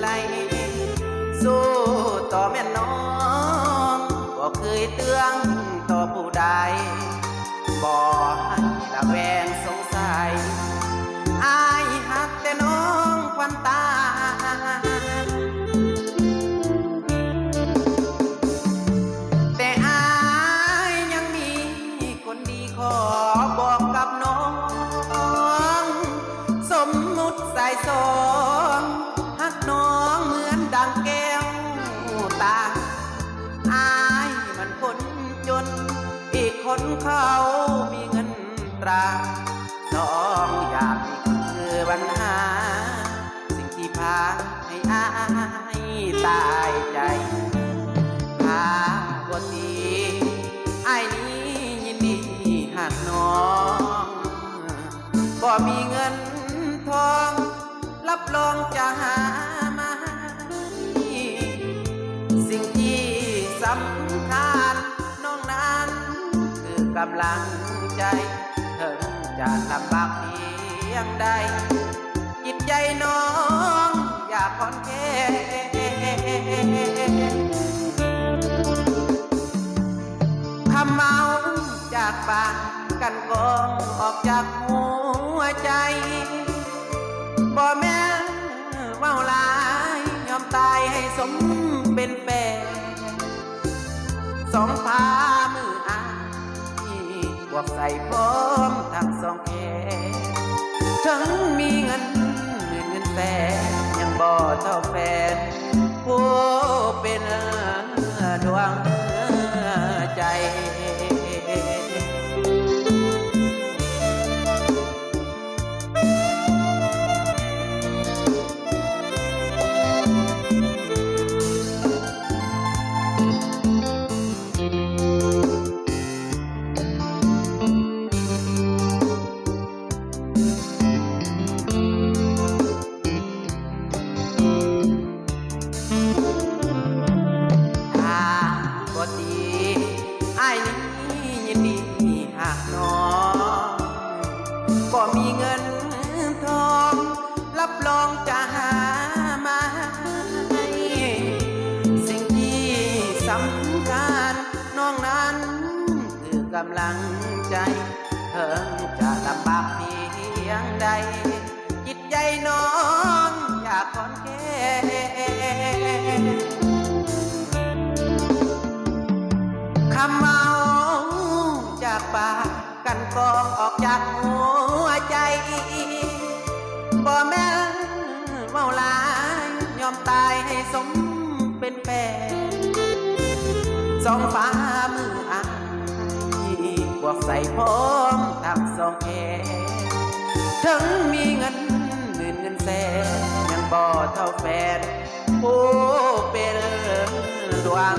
ไหลสู้ต่อแม่น้องบ่เคยเตือนต่อผู้ใดบ่ให้ละแวงสงสัยอายหักแต่น้องควันตาแต่อายยังมีคนดีขอบอกกับน้องสมมุติสายสองหักน้องเหมือนดังแก้วตาอายมันคนจนอีกคนเขามีเงินตราสองอย่างนี้คือปัญหาสิ่งที่พาให้อายตายใจหาบ่ดีอายนี้ยินดีหากน้องบ่มีเงินทองรับรองจะหามาสิ่งที่สำคัญน้องนั้นคือกำลังใจถึงจะลำบากเพียงใดจิตใจน้องอยากผ่อนแค่คำเมาจากปากกันกองออกจากหัวใจบ่แม่นเมาหลายยอมตายให้สมเป็นแฟนสองพามืออายบวกใส่พร้อมทั้งสองแขนถึงมีเงินหมื่นเงินแสนยังบ่เท่าแฟนผู้เป็นดวงใจน้องบ่มีเงินทองรับรองจะหามาให้สิ่งที่สำคัญน้องนั้นคือกำลังใจเพิ่งจะลำบากเพียงใดจิตใจน้องอยากผ่อนแค่คำเมาจากปากกันกองออกจากหัวใจบ่แม่นเมาหลายยอมตายให้สมเป็นแฟนสองฝ่ามืออายบวกใส่พร้อมทั้งสองแขนถึงมีเงินหมื่นเงินแสนยังบ่เท่าแฟนผู้เป็นดวง